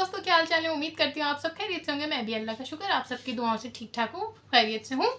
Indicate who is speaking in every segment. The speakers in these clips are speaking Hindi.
Speaker 1: दोस्तों, क्या हाल चाल है। उम्मीद करती हूँ आप सब खैरियत से होंगे। मैं भी अल्लाह का शुक्र आप सबकी दुआओं से ठीक ठाक हूँ, खैरियत से हूँ।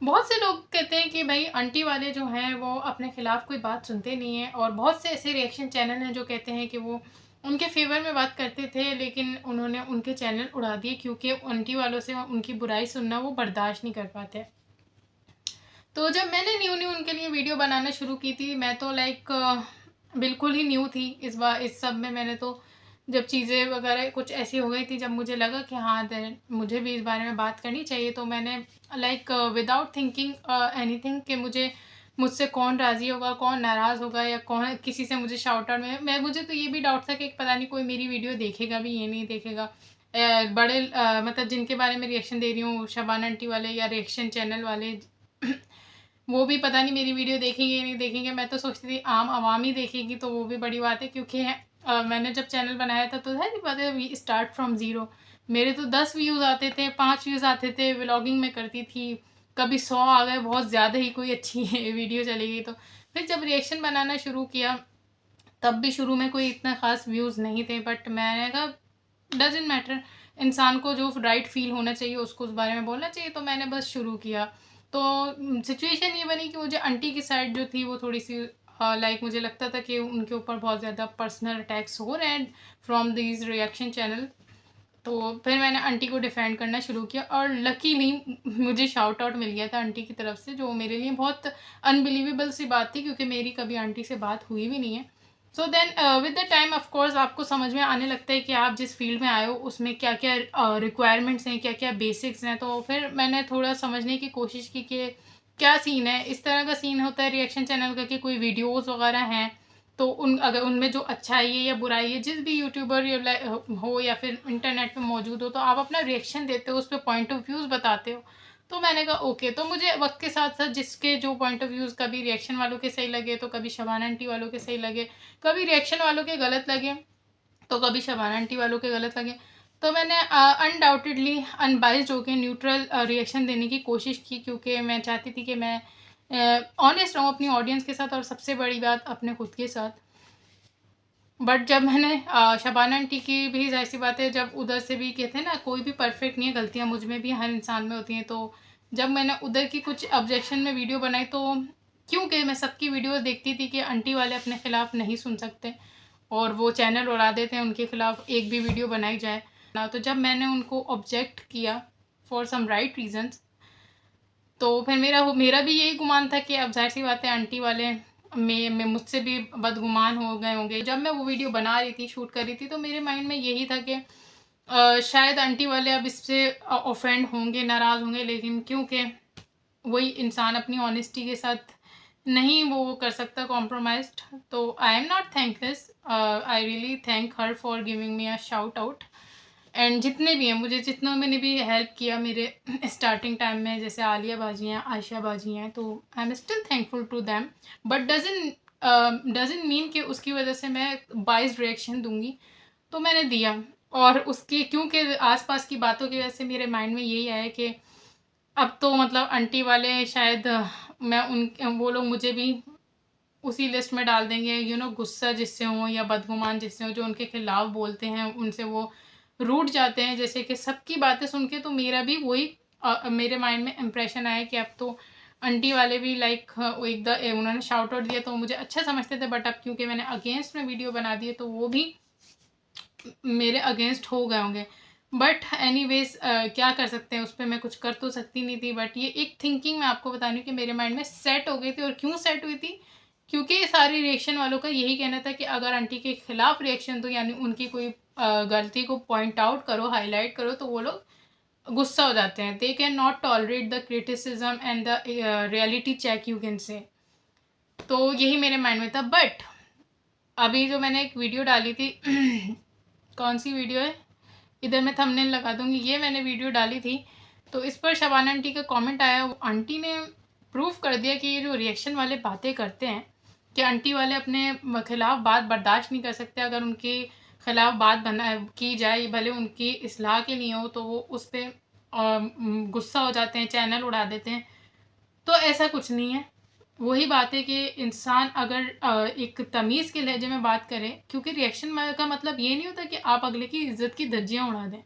Speaker 1: बहुत से लोग कहते हैं कि भाई आंटी वाले जो हैं वो अपने खिलाफ कोई बात सुनते नहीं हैं, और बहुत से ऐसे रिएक्शन चैनल हैं जो कहते हैं कि वो उनके फेवर में बात करते थे, लेकिन उन्होंने उनके चैनल उड़ा दिए क्योंकि आंटी वालों से उनकी बुराई सुनना वो बर्दाश्त नहीं कर पाते। तो जब मैंने न्यू न्यू उनके लिए वीडियो बनाना शुरू की थी, मैं तो बिल्कुल ही न्यू थी इस सब में। मैंने तो जब चीज़ें वगैरह कुछ ऐसी हो गई थी, जब मुझे लगा कि हाँ मुझे भी इस बारे में बात करनी चाहिए, तो मैंने विदाउट थिंकिंग एनीथिंग कि मुझसे कौन राज़ी होगा, कौन नाराज़ होगा, या कौन किसी से मुझे शाउट आउट में मुझे तो ये भी डाउट था कि पता नहीं कोई मेरी वीडियो देखेगा भी, ये नहीं देखेगा। मतलब जिनके बारे में रिएक्शन दे रही हूँ, शबाना आंटी वाले या रिएक्शन चैनल वाले वो भी पता नहीं मेरी वीडियो देखेंगे नहीं देखेंगे। मैं तो सोचती थी आम आवाम ही देखेगी तो वो भी बड़ी बात है, क्योंकि मैंने जब चैनल बनाया था तो है नहीं पता, वी स्टार्ट फ्रॉम ज़ीरो। मेरे तो 10 व्यूज़ आते थे, 5 व्यूज़ आते थे। व्लॉगिंग में करती थी, कभी 100 आ गए, बहुत ज़्यादा ही कोई अच्छी वीडियो चली गई। तो फिर जब रिएक्शन बनाना शुरू किया, तब भी शुरू में कोई इतना ख़ास व्यूज़ नहीं थे, बट मैंने कहा डजेंट मैटर, इंसान को जो राइट फील होना चाहिए उसको उस बारे में बोलना चाहिए। तो मैंने बस शुरू किया। तो सिचुएशन ये बनी कि मुझे आंटी की साइड जो थी वो थोड़ी सी मुझे लगता था कि उनके ऊपर बहुत ज़्यादा पर्सनल अटैक्स हो रहे हैं फ्रॉम दीज रिएक्शन चैनल। तो फिर मैंने आंटी को डिफेंड करना शुरू किया, और लकीली मुझे शाउट आउट मिल गया था आंटी की तरफ से, जो मेरे लिए बहुत अनबिलीवेबल सी बात थी, क्योंकि मेरी कभी आंटी से बात हुई भी नहीं है। So then with the time of course आपको समझ में आने लगता है कि आप जिस फील्ड में आए हो उसमें क्या क्या रिक्वायरमेंट्स हैं, क्या क्या बेसिक्स हैं। तो फिर मैंने थोड़ा समझने की कोशिश की कि क्या सीन है। इस तरह का सीन होता है रिएक्शन चैनल का कि कोई वीडियोज़ वगैरह हैं, तो अगर उनमें जो अच्छाई है या बुराई है, जिस भी यूट्यूबर हो या फिर इंटरनेट पे मौजूद हो, तो आप अपना रिएक्शन देते हो, उस पर पॉइंट ऑफ व्यूज़ बताते हो। तो मैंने कहा ओके। तो मुझे वक्त के साथ साथ जिसके जो पॉइंट ऑफ व्यूज़ कभी रिएक्शन वालों के सही लगे तो कभी शबाना आंटी वालों के सही लगे, कभी रिएक्शन वालों के गलत लगे तो कभी शबाना आंटी वालों के गलत लगे। तो मैंने अनडाउटेडली अनबाइज्ड होकर न्यूट्रल रिएक्शन देने की कोशिश की, क्योंकि मैं चाहती थी कि मैं ऑनेस्ट रहूँ अपनी ऑडियंस के साथ, और सबसे बड़ी बात अपने खुद के साथ। बट जब मैंने शबाना आंटी की भी ज़ाहिर सी बात है, जब उधर से भी कहते हैं ना कोई भी परफेक्ट नहीं है, गलतियाँ मुझ में भी हर इंसान में होती हैं। तो जब मैंने उधर की कुछ ऑब्जेक्शन में वीडियो बनाई, तो क्योंकि मैं सबकी वीडियोस देखती थी कि आंटी वाले अपने ख़िलाफ़ नहीं सुन सकते और वो चैनल उड़ा देते हैं उनके ख़िलाफ़ एक भी वीडियो बनाई जाए ना। तो जब मैंने उनको ऑब्जेक्ट किया फॉर सम राइट रीजंस, तो फिर मेरा भी यही गुमान था कि अब ज़ाहिर सी बात है आंटी वाले मैं मुझसे भी बदगुमान हो गए होंगे। जब मैं वो वीडियो बना रही थी, शूट कर रही थी, तो मेरे माइंड में यही था कि शायद आंटी वाले अब इससे ऑफेंड होंगे, नाराज़ होंगे, लेकिन क्योंकि वही इंसान अपनी ऑनेस्टी के साथ नहीं वो कर सकता कॉम्प्रोमाइज्ड। तो I am not thank this, I really thank her for giving me a shout out. And जितने भी हैं, मुझे जितनों मैंने भी हेल्प किया मेरे स्टार्टिंग टाइम में, जैसे आलिया बाजी हैं, आयशा बाजी हैं, तो I am still thankful to them. But doesn't mean कि उसकी वजह से मैं बाइस्ड रिएक्शन दूंगी। तो मैंने दिया, और उसकी क्योंकि आसपास की बातों की वजह से मेरे माइंड में यही आया कि अब तो मतलब आंटी वाले शायद मैं उन वो लोग मुझे भी उसी लिस्ट में डाल देंगे, गुस्सा जिससे हो या बदगुमान जिससे हो, जो उनके खिलाफ बोलते हैं उनसे वो रूठ जाते हैं। जैसे कि सबकी बातें सुन के तो मेरा भी वही मेरे माइंड में इम्प्रेशन आया कि अब तो आंटी वाले भी उन्होंने शाउट आउट दिया तो मुझे अच्छा समझते थे, बट अब क्योंकि मैंने अगेंस्ट में वीडियो बना दी है तो वो भी मेरे अगेंस्ट हो गए होंगे। बट एनीवेज क्या कर सकते हैं, उस पर मैं कुछ कर तो सकती नहीं थी। बट ये एक थिंकिंग मैं आपको बता रही हूँ कि मेरे माइंड में सेट हो गई थी। और क्यों सेट हुई थी, क्योंकि सारे रिएक्शन वालों का यही कहना था कि अगर आंटी के खिलाफ रिएक्शन दो, यानी उनकी कोई गलती को पॉइंट आउट करो, हाईलाइट करो, तो वो लोग गुस्सा हो जाते हैं। They can not tolerate the criticism and the reality check, you can say. तो यही मेरे माइंड में था। बट अभी जो मैंने एक वीडियो डाली थी कौन सी वीडियो है, इधर मैं थंबनेल लगा दूंगी, ये मैंने वीडियो डाली थी। तो इस पर शबाना आंटी का कमेंट आया। वो आंटी ने प्रूफ कर दिया कि ये जो रिएक्शन वाले बातें करते हैं कि आंटी वाले अपने खिलाफ बात बर्दाश्त नहीं कर सकते, अगर उनके खिलाफ बात बना की जाए भले उनकी इस्लाह के लिए हो, तो वो उस पर गुस्सा हो जाते हैं, चैनल उड़ा देते हैं। तो ऐसा कुछ नहीं है। वही बात है कि इंसान अगर एक तमीज़ के लहजे में बात करे, क्योंकि रिएक्शन का मतलब ये नहीं होता कि आप अगले की इज्जत की धज्जियां उड़ा दें।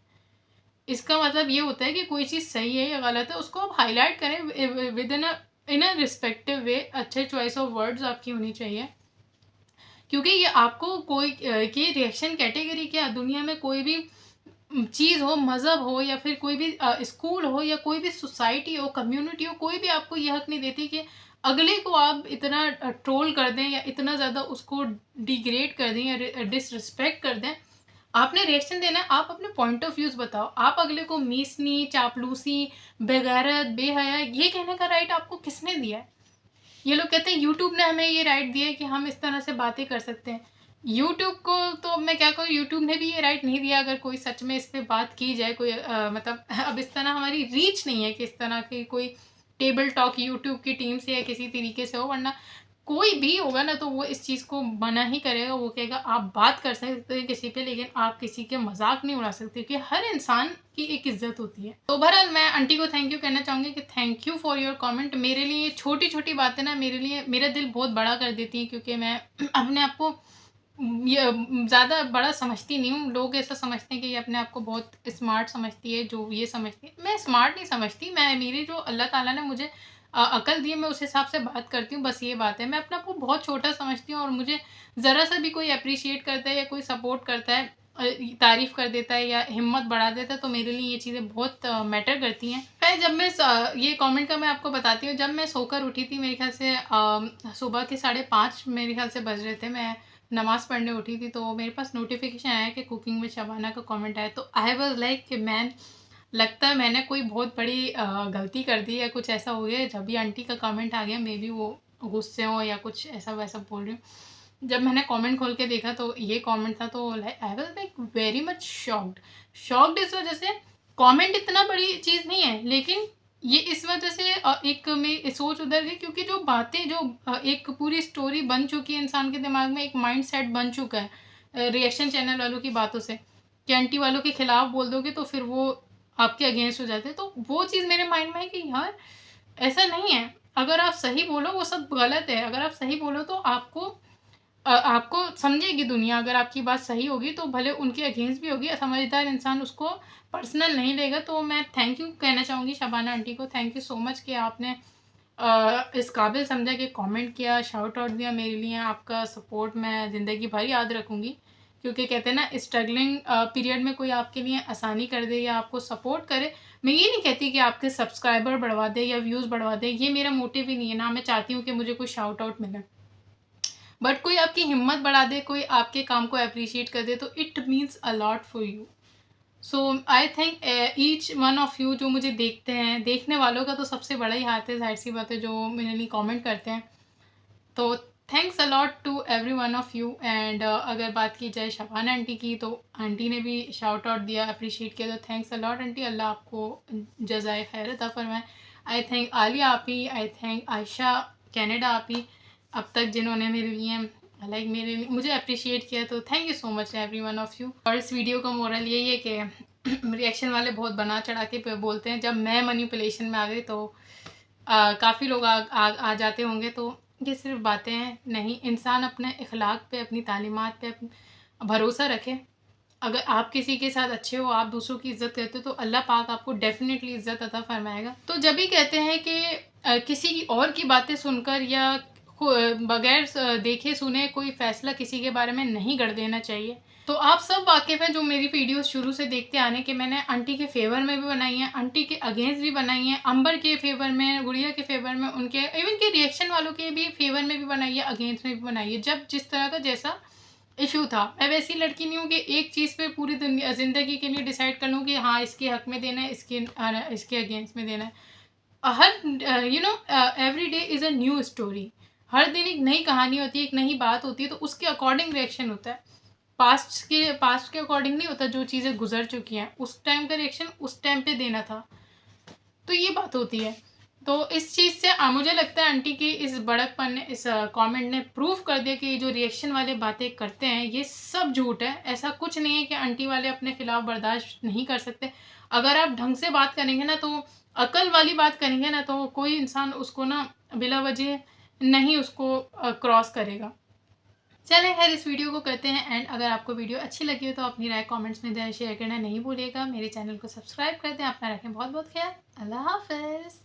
Speaker 1: इसका मतलब ये होता है कि कोई चीज़ सही है या गलत है, उसको आप हाईलाइट करें विद इन अ रिस्पेक्टिव वे। अच्छे चॉइस ऑफ वर्ड्स आपकी होनी चाहिए, क्योंकि ये आपको कोई की रिएक्शन कैटेगरी क्या, दुनिया में कोई भी चीज़ हो, मज़हब हो या फिर कोई भी स्कूल हो या कोई भी सोसाइटी हो, कम्युनिटी हो, कोई भी आपको ये हक नहीं देती कि अगले को आप इतना ट्रोल कर दें या इतना ज़्यादा उसको डिग्रेड कर दें या डिसरिस्पेक्ट कर दें। आपने रिएक्शन देना है, आप अपने पॉइंट ऑफ व्यूज़ बताओ। आप अगले को मीसनी, चापलूसी, बेगैरत, बेहया ये कहने का राइट आपको किसने दिया है? ये लोग कहते हैं यूट्यूब ने हमें ये राइट दिया है कि हम इस तरह से बातें कर सकते हैं। यूट्यूब को तो मैं क्या कहूँ, यूट्यूब ने भी ये राइट नहीं दिया। अगर कोई सच में इस पे बात की जाए, कोई मतलब अब इस तरह हमारी रीच नहीं है कि इस तरह की कोई टेबल टॉक यूट्यूब की टीम से या किसी तरीके से हो, वरना कोई भी होगा ना तो वो इस चीज़ को मना ही करेगा। वो कहेगा आप बात कर सकते हैं किसी पे, लेकिन आप किसी के मजाक नहीं उड़ा सकते, क्योंकि हर इंसान की एक इज्जत होती है। तो बहरहाल मैं आंटी को थैंक यू कहना चाहूँगी कि thank you for your comment. मेरे लिए छोटी छोटी बातें ना मेरे लिए मेरा दिल बहुत बड़ा कर देती हैं, क्योंकि मैं अपने आप को ये ज़्यादा बड़ा समझती नहीं हूँ। लोग ऐसा समझते हैं कि ये अपने आप को बहुत स्मार्ट समझती है, जो ये समझती है। मैं स्मार्ट नहीं समझती, मैं मेरी जो अल्लाह ताला ने मुझे अकल दी है, मैं उस हिसाब से बात करती हूँ, बस ये बात है। मैं अपने आप को बहुत छोटा समझती हूँ, और मुझे ज़रा सा भी कोई अप्रिशिएट करता है या कोई सपोर्ट करता है, तारीफ़ कर देता है या हिम्मत बढ़ा देता है, तो मेरे लिए ये चीज़ें बहुत मैटर करती हैं। मैं जब मैं ये कमेंट का मैं आपको बताती हूँ, जब मैं सोकर उठी थी, मेरे ख्याल से सुबह के 5:30 मेरे ख्याल से बज रहे थे, मैं नमाज़ पढ़ने उठी थी, तो मेरे पास नोटिफिकेशन आया कि कुकिंग में शबाना का कमेंट आया। तो आई वाज लाइक कि मैन, लगता है मैंने कोई बहुत बड़ी गलती कर दी या कुछ ऐसा हो गया। जब भी आंटी का कमेंट आ गया, मे बी वो गुस्से हो या कुछ ऐसा वैसा बोल रही हूँ। जब मैंने कमेंट खोल के देखा तो ये कमेंट था, तो like I was like very much shocked. Shocked इस वजह से, कमेंट इतना बड़ी चीज़ नहीं है, लेकिन ये इस वजह से एक में सोच उधर गई, क्योंकि जो बातें जो एक पूरी स्टोरी बन चुकी है इंसान के दिमाग में, एक माइंड सेट बन चुका है रिएक्शन चैनल वालों की बातों से, कि आंटी वालों के खिलाफ बोल दोगे तो फिर वो आपके अगेंस्ट हो जाते हैं। तो वो चीज़ मेरे माइंड में है कि यार ऐसा नहीं है। अगर आप सही बोलो वो सब गलत है, अगर आप सही बोलो तो आपको समझेगी दुनिया। अगर आपकी बात सही होगी तो भले उनके अगेंस्ट भी होगी, समझदार इंसान उसको पर्सनल नहीं लेगा। तो मैं थैंक यू कहना चाहूँगी शबाना आंटी को, थैंक यू सो मच कि आपने इस काबिल समझा कि कमेंट किया, शाउट आउट दिया मेरे लिए। आपका सपोर्ट मैं ज़िंदगी भर याद रखूँगी, क्योंकि कहते हैं ना, स्ट्रगलिंग पीरियड में कोई आपके लिए आसानी कर दे या आपको सपोर्ट करे। मैं ये नहीं कहती कि आपके सब्सक्राइबर बढ़वा दे या व्यूज़ बढ़वा दे, ये मेरा मोटिव ही नहीं है। ना मैं चाहती हूँ कि मुझे कोई शाउट आउट मिले, बट कोई आपकी हिम्मत बढ़ा दे, कोई आपके काम को अप्रिशिएट कर दे, तो it means a lot for you. So I think each one of you जो मुझे देखते हैं, देखने वालों का तो सबसे बड़ा ही हाथ है, जाहिर सी बात है, जो मेरे लिए कमेंट करते हैं। तो thanks a lot to every one of you. And अगर बात की जाए शबाना आंटी की, तो आंटी ने भी शाउट आउट दिया, अप्रिशिएट किया, तो थैंक्स अ लॉट आंटी। अल्लाह आपको जज़ाए खैर अता फरमाए। आई थैंक आलिया आपी, आई थैंक आयशा कनाडा आपी, अब तक जिन्होंने मेरे लिए मुझे अप्रिशिएट किया। तो thank you so much every one of you. और इस वीडियो का मोरल यही है कि रिएक्शन वाले बहुत बना चढ़ा के बोलते हैं। जब मैं मैनिपुलेशन में आ गई तो काफ़ी लोग आ जाते होंगे। तो ये सिर्फ बातें हैं, नहीं, इंसान अपने इखलाक पे, अपनी तालीमात पे भरोसा रखे। अगर आप किसी के साथ अच्छे हो, आप दूसरों की इज्जत करते हो, तो अल्लाह पाक आपको डेफिनेटली इज्जत अता फरमाएगा। तो जब भी कहते हैं कि किसी की और की बातें सुनकर या बगैर देखे सुने कोई फैसला किसी के बारे में नहीं कर देना चाहिए। तो आप सब वाकिफ़ हैं जो मेरी वीडियोस शुरू से देखते आ रहे हैं कि मैंने आंटी के फेवर में भी बनाई हैं, आंटी के अगेंस्ट भी बनाई हैं, अंबर के फेवर में, गुड़िया के फेवर में, उनके इवन के रिएक्शन वालों के भी फेवर में भी बनाई है, अगेंस्ट में भी बनाई है। जब जिस तरह का जैसा इशू था, मैं वैसी लड़की नहीं हूँ कि एक चीज़ पे पूरी दुनिया ज़िंदगी के लिए डिसाइड कर लूँ कि हाँ इसके हक में देना है, इसके अगेंस्ट में देना है। हर every day is a new story. हर दिन एक नई कहानी होती है, एक नई बात होती है, तो उसके अकॉर्डिंग रिएक्शन होता है। पास्ट के अकॉर्डिंग नहीं होता। जो चीज़ें गुजर चुकी हैं उस टाइम का रिएक्शन उस टाइम पे देना था, तो ये बात होती है। तो इस चीज़ से मुझे लगता है आंटी की इस बड़कपन ने, इस कमेंट ने प्रूव कर दिया कि ये जो रिएक्शन वाले बातें करते हैं ये सब झूठ है। ऐसा कुछ नहीं है कि आंटी वाले अपने खिलाफ बर्दाश्त नहीं कर सकते। अगर आप ढंग से बात करेंगे ना, तो अकल वाली बात करेंगे ना, तो कोई इंसान उसको ना बिला वजह नहीं उसको क्रॉस करेगा। चलें खैर इस वीडियो को करते हैं एंड। अगर आपको वीडियो अच्छी लगी हो तो अपनी राय कमेंट्स में दें, शेयर करना नहीं भूलिएगा। मेरे चैनल को सब्सक्राइब कर दें। अपना रखें बहुत बहुत ख्याल। अल्लाह हाफ़िज़।